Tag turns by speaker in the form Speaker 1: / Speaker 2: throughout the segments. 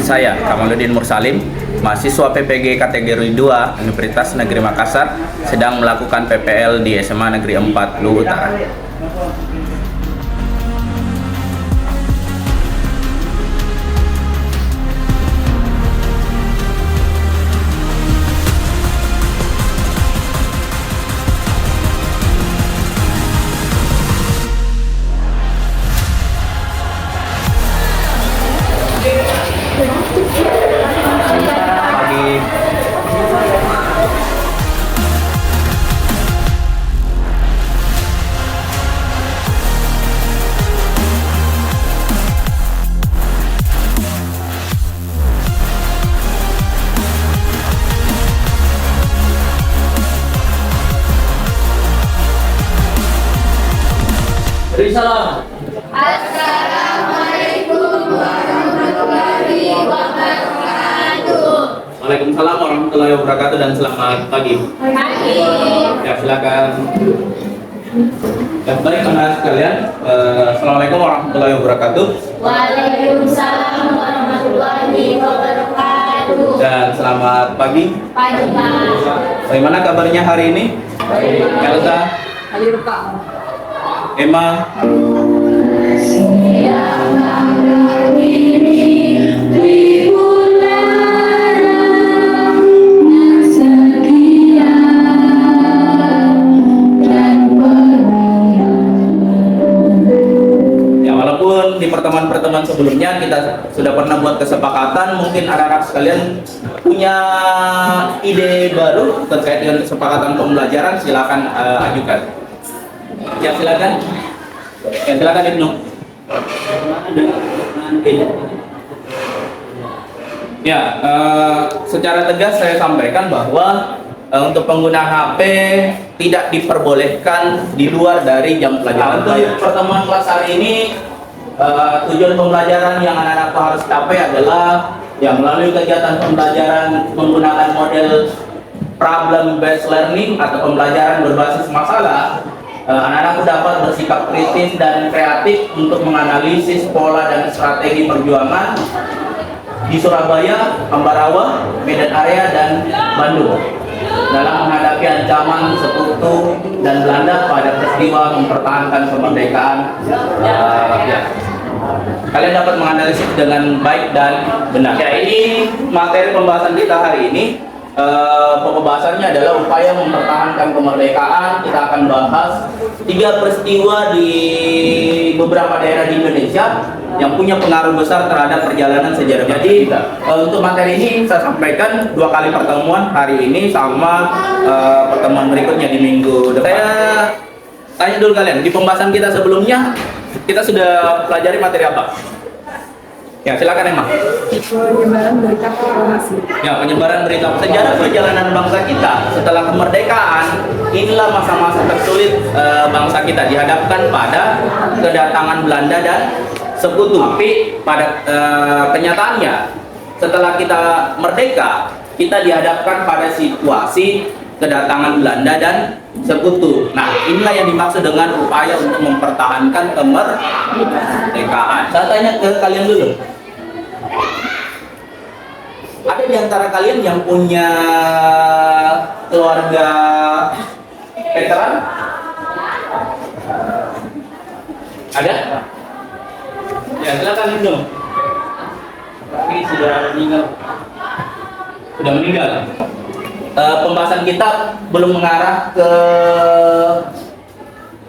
Speaker 1: Saya, Kamaluddin Mursalim, mahasiswa PPG kategori 2 Universitas Negeri Makassar, sedang melakukan PPL di SMA Negeri 4 Luwu Utara.
Speaker 2: Salam.
Speaker 3: Assalamualaikum warahmatullahi wabarakatuh.
Speaker 1: Waalaikumsalam warahmatullahi wabarakatuh dan selamat pagi.
Speaker 3: Pagi.
Speaker 1: Ya, silakan. Ya, baik anak sekalian, Assalamualaikum warahmatullahi wabarakatuh.
Speaker 3: Waalaikumsalam warahmatullahi wabarakatuh.
Speaker 1: Dan selamat pagi.
Speaker 3: Pagi, Pak.
Speaker 1: Bagaimana kabarnya hari ini? Elsa,
Speaker 2: Hadir Pak.
Speaker 1: Emma, di pertemuan-pertemuan sebelumnya kita sudah pernah buat kesepakatan. Mungkin anak-anak sekalian punya ide baru terkait dengan kesepakatan pembelajaran, silakan ajukan. Ya, silakan. Ya, silakan Ibnu. Ya, secara tegas saya sampaikan bahwa untuk pengguna HP tidak diperbolehkan di luar dari jam pelajaran. Untuk pertemuan kelas hari ini, tujuan pembelajaran yang anak-anak harus capai adalah yang melalui kegiatan pembelajaran menggunakan model problem based learning atau pembelajaran berbasis masalah. Anak-anak dapat bersikap kritis dan kreatif untuk menganalisis pola dan strategi perjuangan di Surabaya, Ambarawa, Medan Area, dan Bandung dalam menghadapi ancaman sekutu dan Belanda pada peristiwa mempertahankan kemerdekaan. Kalian dapat menganalisis dengan baik dan benar. Ya, ini materi pembahasan kita hari ini. Pembahasannya adalah upaya mempertahankan kemerdekaan. Kita akan bahas 3 peristiwa di beberapa daerah di Indonesia yang punya pengaruh besar terhadap perjalanan sejarah. Jadi untuk materi ini saya sampaikan 2 kali pertemuan, hari ini sama pertemuan berikutnya di minggu depan. Saya tanya dulu kalian, di pembahasan kita sebelumnya kita sudah pelajari materi apa? Ya, silakan Emma.
Speaker 2: Penyebaran berita proklamasi.
Speaker 1: Ya, penyebaran berita sejarah perjalanan bangsa kita setelah kemerdekaan. Inilah masa-masa tersulit bangsa kita dihadapkan pada kedatangan Belanda dan sekutu. Tapi pada kenyataannya setelah kita merdeka, kita dihadapkan pada situasi kedatangan Belanda dan sekutu. Nah, inilah yang dimaksud dengan upaya untuk mempertahankan kemerdekaan. Saya tanya ke kalian dulu. Ada di antara kalian yang punya keluarga veteran? Ada? Ya, silakan minum. Tapi sudah meninggal. Sudah meninggal. Pembahasan kita belum mengarah ke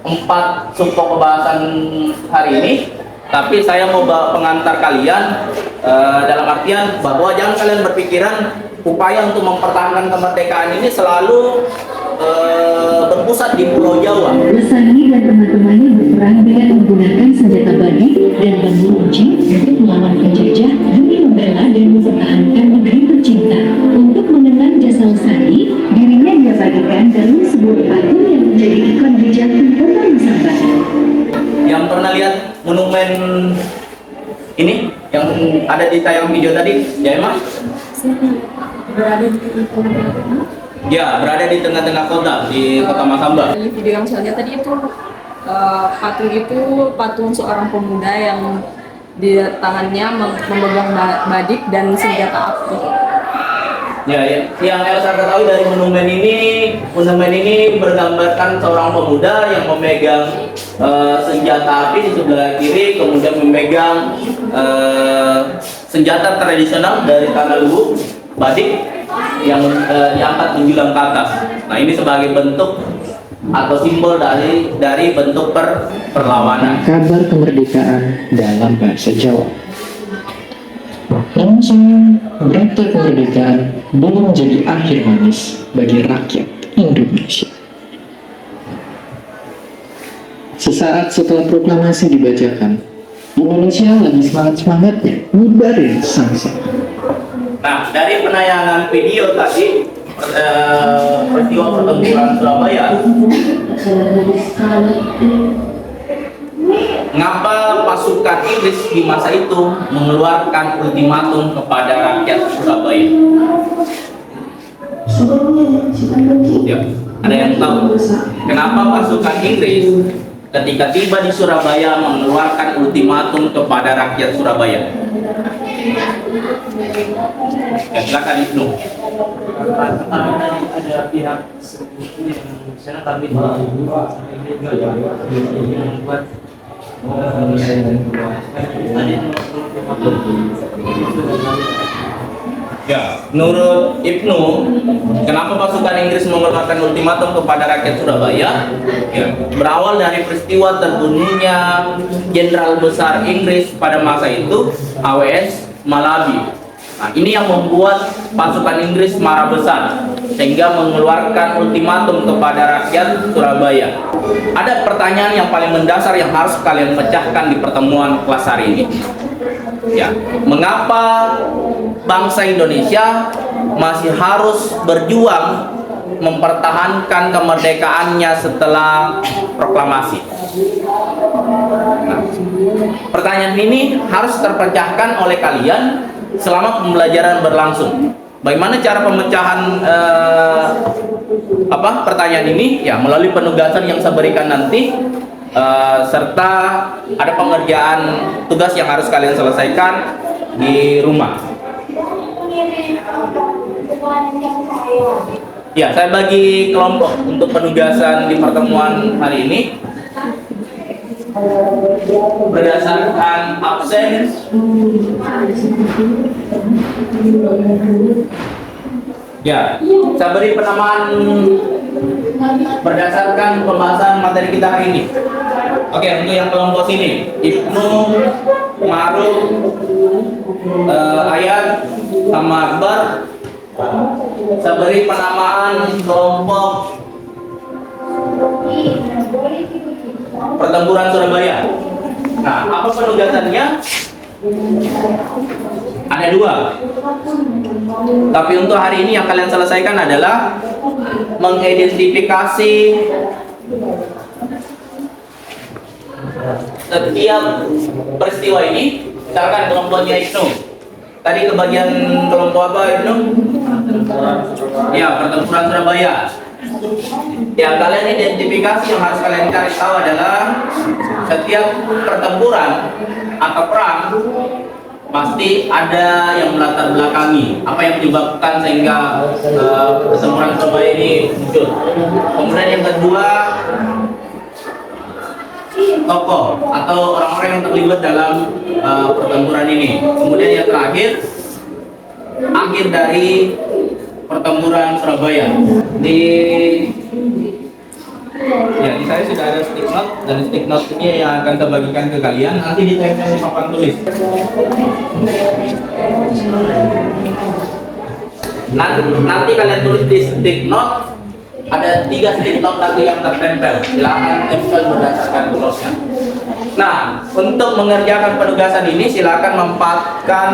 Speaker 1: 4 subpok pembahasan hari ini, tapi saya mau pengantar kalian dalam artian bahwa jangan kalian berpikiran upaya untuk mempertahankan kemerdekaan ini selalu berpusat di Pulau Jawa.
Speaker 4: Lesani dan teman-temannya berperang dengan menggunakan senjata badi dan bambu runcing untuk melawan penjajah demi membela dan mempertahankan negeri tercinta. Untuk mengenang jasa Lesani, dirinya dia bagikan dalam sebuah patung yang menjadi ikon di jantung kota Nusantara.
Speaker 1: Yang pernah lihat monumen ini yang ada di tayang video tadi, ya Emma?
Speaker 2: Berada di tengah-tengah.
Speaker 1: Ya, berada di tengah-tengah kota, di kota Masamba.
Speaker 2: Di video yang saya lihat tadi itu patung seorang pemuda yang Di tangannya memegang badik dan senjata api.
Speaker 1: Ya, yang Elsa ketahui dari monumen ini bergambarkan seorang pemuda yang memegang senjata api di sebelah kiri, kemudian memegang senjata tradisional dari tanah luhur, badik yang diangkat menjulang ke atas. Nah, ini sebagai bentuk atau simbol dari bentuk perlawanan.
Speaker 5: Kabar kemerdekaan dalam bahasa Jawa. Namun sayang, berita kemerdekaan belum menjadi akhir manis bagi rakyat Indonesia. Sesaat setelah proklamasi dibacakan, Indonesia lagi semangat-semangatnya ngibarin sang-sang.
Speaker 1: Nah, dari penayangan video tadi peristiwa pertempuran Surabaya, mengapa pasukan Inggris di masa itu mengeluarkan ultimatum kepada rakyat Surabaya? Ya, ada yang tahu kenapa pasukan Inggris ketika tiba di Surabaya mengeluarkan ultimatum kepada rakyat Surabaya? Ya, silakan Ibnu.
Speaker 6: Ada pihak sekutu yang sana kami membuat
Speaker 1: Ya, menurut Ibnu, kenapa pasukan Inggris mengeluarkan ultimatum kepada rakyat Surabaya? Ya, berawal dari peristiwa terbunuhnya Jenderal Besar Inggris pada masa itu, AWS Malabi. Nah, ini yang membuat pasukan Inggris marah besar sehingga mengeluarkan ultimatum kepada rakyat Surabaya. Ada pertanyaan yang paling mendasar yang harus kalian pecahkan di pertemuan kelas hari ini. Ya, mengapa bangsa Indonesia masih harus berjuang mempertahankan kemerdekaannya setelah proklamasi? Nah, pertanyaan ini harus terpecahkan oleh kalian selama pembelajaran berlangsung. Bagaimana cara pemecahan pertanyaan ini? Ya, melalui penugasan yang saya berikan nanti, serta ada pengerjaan tugas yang harus kalian selesaikan di rumah. Ya, saya bagi kelompok untuk penugasan di pertemuan hari ini berdasarkan absen. Ya, saya beri penamaan berdasarkan pembahasan materi kita hari ini. Oke, untuk yang kelompok sini, Ibnu, Maruf, Ayat, sama Akbar, saya beri penamaan kelompok Pertempuran Surabaya. Nah, apa penugasannya? Ada dua. Tapi untuk hari ini yang kalian selesaikan adalah mengidentifikasi setiap peristiwa ini. Misalkan kelompoknya Ibnu. Tadi kebagian kelompok apa Ibnu? Ya, Pertempuran Surabaya. Yang kalian identifikasi yang harus kalian cari tahu adalah setiap pertempuran atau perang pasti ada yang melatar belakangi apa yang menyebabkan sehingga pertempuran Surabaya ini muncul. Kemudian yang kedua, tokoh atau orang-orang yang terlibat dalam pertempuran ini. Kemudian yang terakhir, akhir dari pertempuran Surabaya. Di saya sudah ada stick note, dan stick note ini yang akan saya bagikan ke kalian. Nanti ditempel di papan tulis. Nanti kalian tulis di stick note. Ada 3 stick note nanti yang tertempel. Silakan tempel berdasarkan tulisnya. Nah, untuk mengerjakan penugasan ini silakan memanfaatkan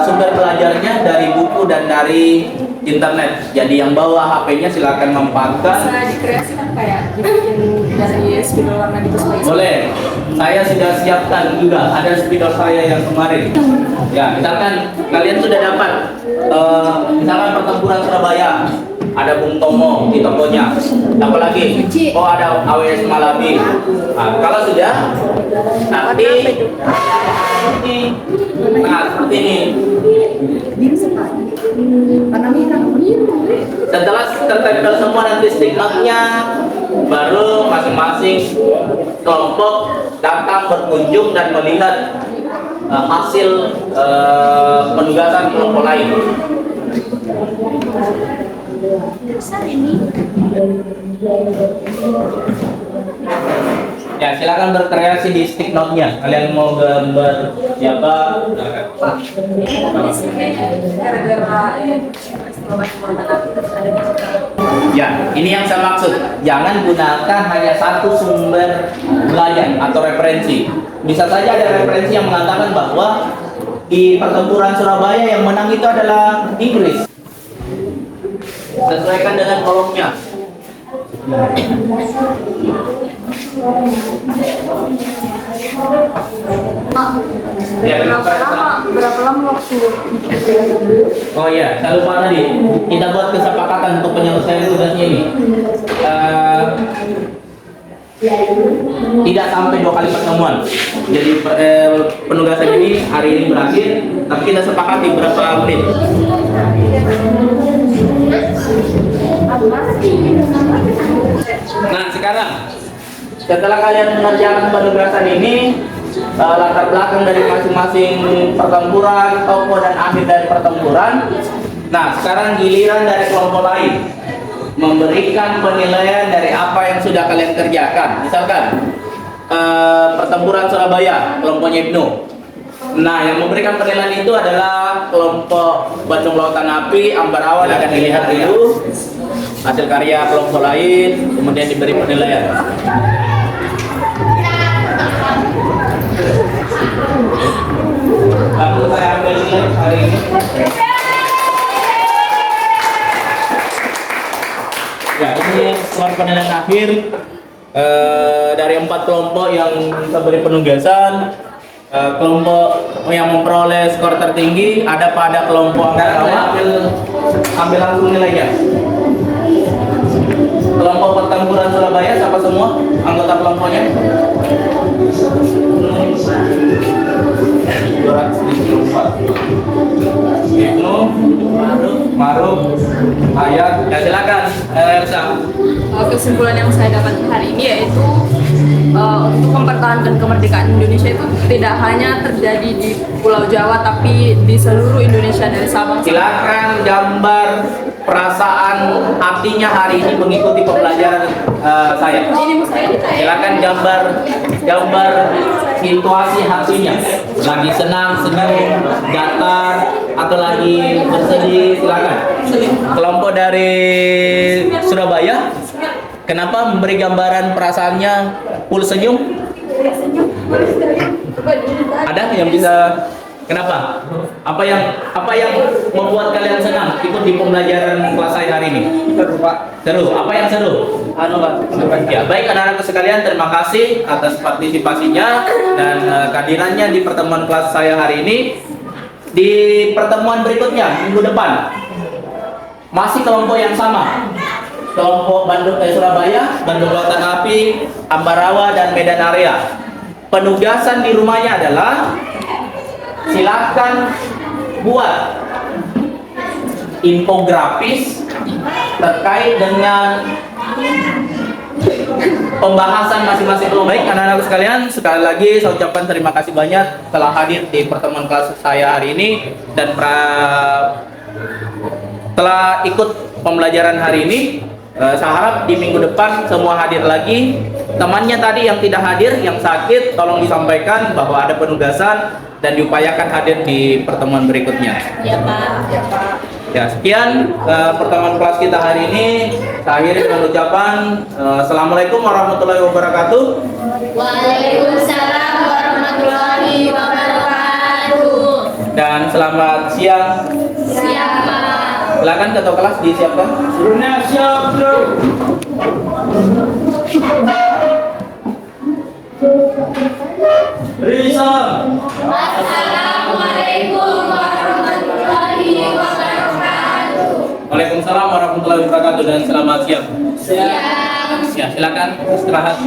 Speaker 1: sumber belajarnya dari buku dan dari internet. Jadi yang bawa HP-nya silakan memanfaatkan.
Speaker 2: Bisa dikreasikan kayak dibikin dari spidol warna gitu supaya
Speaker 1: Boleh. Saya sudah siapkan juga. Ada spidol saya yang kemarin. Ya, misalkan kalian sudah dapat misalkan pertempuran Surabaya. ada Bung Tomo di tokonya. Apalagi, oh ada AWS Malabi. Nah, kalau sudah, nanti seperti ini. Setelah tertempel semua nanti stikernya, baru masing-masing kelompok datang berkunjung dan melihat hasil penugasan kelompok lain. Ya, silakan berkreasi di stick note-nya. Kalian mau gambar siapa? Ya, ini yang saya maksud. Jangan gunakan hanya satu sumber belajar atau referensi. Bisa saja ada referensi yang mengatakan bahwa di pertempuran Surabaya yang menang itu adalah Inggris. Sesuaikan dengan kolomnya. Ya,
Speaker 2: Berapa lama waktu?
Speaker 1: oh ya, saya lupa tadi. Kita buat kesepakatan untuk penyelesaian tugasnya ini. Tidak sampai 2 kali pertemuan. Jadi penugasan ini hari ini berakhir, tapi kita sepakati berapa menit. Nah, sekarang setelah kalian mengerjakan penugasan ini, latar belakang dari masing-masing pertempuran, tokoh dan akhir dari pertempuran. Nah, sekarang giliran dari kelompok lain memberikan penilaian dari apa yang sudah kalian kerjakan. Misalkan pertempuran Surabaya, kelompoknya Ibnu. Nah, yang memberikan penilaian itu adalah kelompok Bandung Lautan Api, Ambarawa. Akan dilihat dulu hasil karya kelompok lain, kemudian diberi penilaian. Lalu saya ambil nilai hari ini. Ya, ini skor penilaian akhir dari 4 kelompok yang kita beri penugasan. Kelompok yang memperoleh skor tertinggi ada pada kelompok Ambarawa. Ambil langsung nilainya. Kelompok pertempuran Surabaya, siapa semua anggota kelompoknya? 254. Ibnu, Maruf, Ayat. Ya, silakan, Elsa.
Speaker 2: Kesimpulan yang saya dapat hari ini yaitu untuk mempertahankan kemerdekaan Indonesia itu tidak hanya terjadi di Pulau Jawa tapi di seluruh Indonesia dari Sabang.
Speaker 1: Silakan gambar perasaan hatinya hari ini mengikuti pembelajaran saya. Silakan gambar situasi hatinya. Lagi senang, senyum, datar, atau lagi bersedih, silakan. Kelompok dari Surabaya, kenapa memberi gambaran perasaannya full senyum? Ada yang bisa? Kenapa? Apa yang membuat kalian senang ikut di pembelajaran kelas saya hari ini? Seru, Pak. Seru. Apa yang seru? Ya, baik anak-anak sekalian, terima kasih atas partisipasinya dan kehadirannya di pertemuan kelas saya hari ini. Di pertemuan berikutnya minggu depan masih kelompok yang sama. Kelompok Surabaya, Bandung Lautan Api, Ambarawa dan Medan Area. Penugasan di rumahnya adalah silakan buat infografis terkait dengan pembahasan masing-masing kelompok. Baik anak-anak sekalian, sekali lagi saya ucapkan terima kasih banyak telah hadir di pertemuan kelas saya hari ini dan telah ikut pembelajaran hari ini. Saya harap di minggu depan semua hadir lagi. Temannya tadi yang tidak hadir, yang sakit, tolong disampaikan bahwa ada penugasan dan diupayakan hadir di pertemuan berikutnya.
Speaker 3: Ya, Pak.
Speaker 1: Ya, sekian pertemuan kelas kita hari ini. Saya akhiri dengan ucapan Assalamualaikum warahmatullahi wabarakatuh.
Speaker 3: Waalaikumsalam warahmatullahi wabarakatuh.
Speaker 1: Dan selamat siang.
Speaker 3: Siapa?
Speaker 1: Silakan ketua kelas disiapkan.
Speaker 6: Suruhnya siap, bro. Risa.
Speaker 3: Assalamualaikum warahmatullahi wabarakatuh.
Speaker 1: Waalaikumsalam warahmatullahi wabarakatuh dan selamat siang.
Speaker 3: Siap.
Speaker 1: Ya, silakan istirahat.